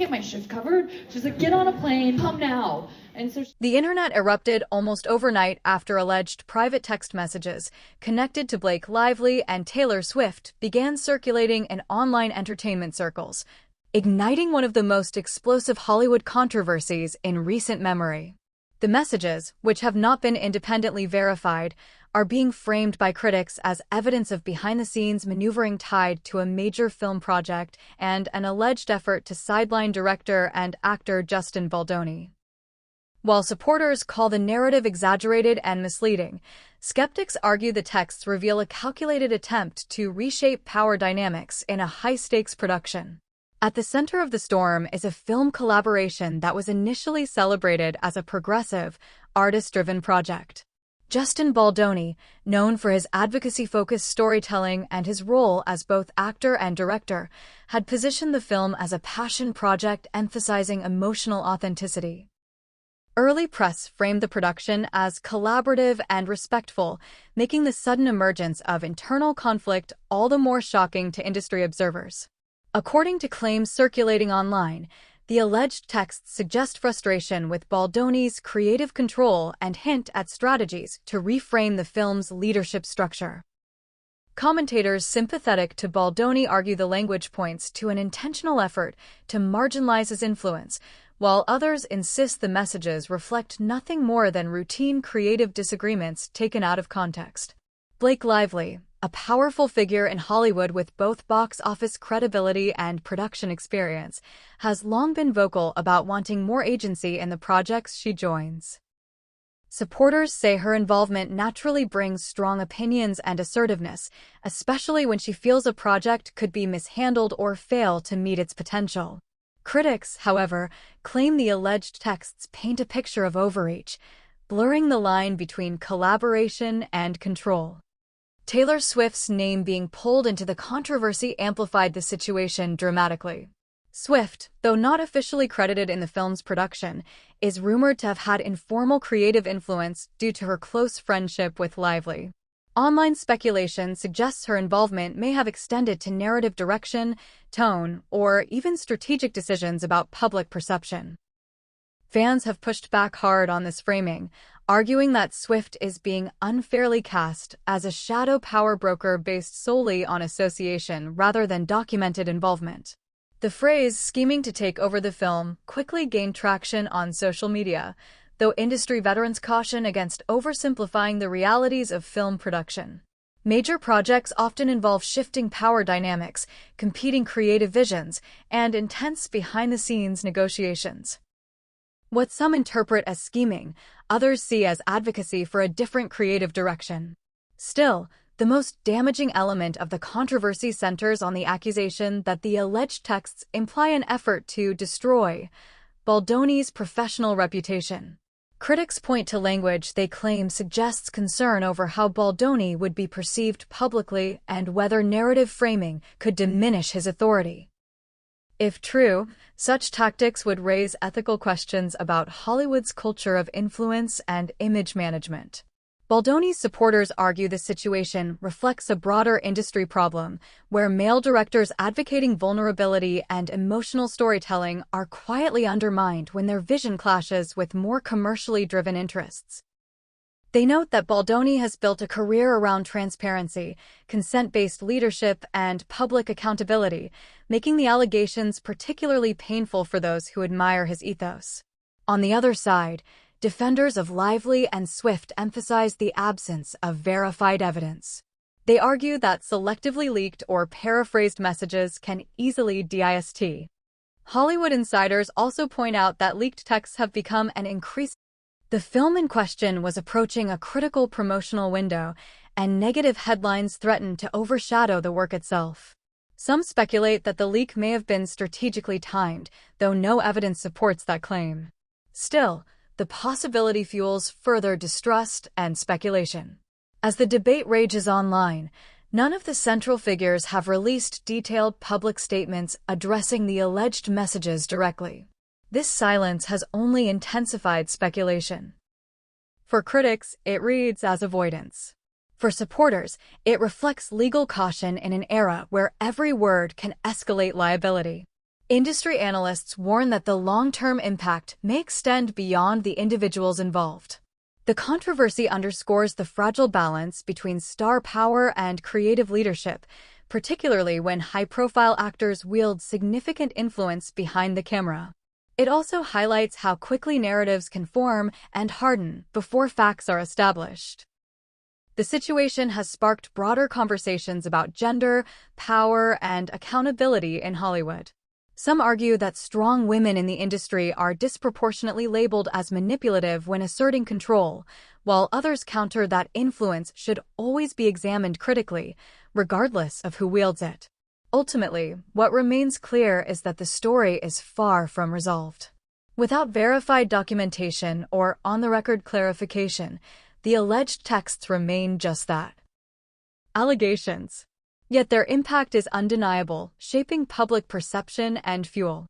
get my shift covered. She's like, get on a plane, come now. And so the internet erupted almost overnight after alleged private text messages connected to Blake Lively and Taylor Swift began circulating in online entertainment circles, igniting one of the most explosive Hollywood controversies in recent memory. The messages, which have not been independently verified, are being framed by critics as evidence of behind-the-scenes maneuvering tied to a major film project and an alleged effort to sideline director and actor Justin Baldoni. While supporters call the narrative exaggerated and misleading, skeptics argue the texts reveal a calculated attempt to reshape power dynamics in a high-stakes production. At the center of the storm is a film collaboration that was initially celebrated as a progressive, artist-driven project. Justin Baldoni, known for his advocacy-focused storytelling and his role as both actor and director, had positioned the film as a passion project emphasizing emotional authenticity. Early press framed the production as collaborative and respectful, making the sudden emergence of internal conflict all the more shocking to industry observers. According to claims circulating online, the alleged texts suggest frustration with Baldoni's creative control and hint at strategies to reframe the film's leadership structure. Commentators sympathetic to Baldoni argue the language points to an intentional effort to marginalize his influence, while others insist the messages reflect nothing more than routine creative disagreements taken out of context. Blake Lively, a powerful figure in Hollywood with both box office credibility and production experience, has long been vocal about wanting more agency in the projects she joins. Supporters say her involvement naturally brings strong opinions and assertiveness, especially when she feels a project could be mishandled or fail to meet its potential. Critics, however, claim the alleged texts paint a picture of overreach, blurring the line between collaboration and control. Taylor Swift's name being pulled into the controversy amplified the situation dramatically. Swift, though not officially credited in the film's production, is rumored to have had informal creative influence due to her close friendship with Lively. Online speculation suggests her involvement may have extended to narrative direction, tone, or even strategic decisions about public perception. Fans have pushed back hard on this framing, arguing that Swift is being unfairly cast as a shadow power broker based solely on association rather than documented involvement. The phrase "scheming to take over the film" quickly gained traction on social media, though industry veterans caution against oversimplifying the realities of film production. Major projects often involve shifting power dynamics, competing creative visions, and intense behind-the-scenes negotiations. What some interpret as scheming, others see as advocacy for a different creative direction. Still, the most damaging element of the controversy centers on the accusation that the alleged texts imply an effort to destroy Baldoni's professional reputation. Critics point to language they claim suggests concern over how Baldoni would be perceived publicly and whether narrative framing could diminish his authority. If true, such tactics would raise ethical questions about Hollywood's culture of influence and image management. Baldoni's supporters argue the situation reflects a broader industry problem, where male directors advocating vulnerability and emotional storytelling are quietly undermined when their vision clashes with more commercially driven interests. They note that Baldoni has built a career around transparency, consent-based leadership, and public accountability, making the allegations particularly painful for those who admire his ethos. On the other side, defenders of Lively and Swift emphasize the absence of verified evidence. They argue that selectively leaked or paraphrased messages can easily dist. Hollywood insiders also point out that leaked texts have become an increasing. The film in question was approaching a critical promotional window, and negative headlines threatened to overshadow the work itself. Some speculate that the leak may have been strategically timed, though no evidence supports that claim. Still, the possibility fuels further distrust and speculation. As the debate rages online, none of the central figures have released detailed public statements addressing the alleged messages directly. This silence has only intensified speculation. For critics, it reads as avoidance. For supporters, it reflects legal caution in an era where every word can escalate liability. Industry analysts warn that the long-term impact may extend beyond the individuals involved. The controversy underscores the fragile balance between star power and creative leadership, particularly when high-profile actors wield significant influence behind the camera. It also highlights how quickly narratives can form and harden before facts are established. The situation has sparked broader conversations about gender, power, and accountability in Hollywood. Some argue that strong women in the industry are disproportionately labeled as manipulative when asserting control, while others counter that influence should always be examined critically, regardless of who wields it. Ultimately, what remains clear is that the story is far from resolved. Without verified documentation or on-the-record clarification, the alleged texts remain just that: allegations. Yet their impact is undeniable, shaping public perception and fuel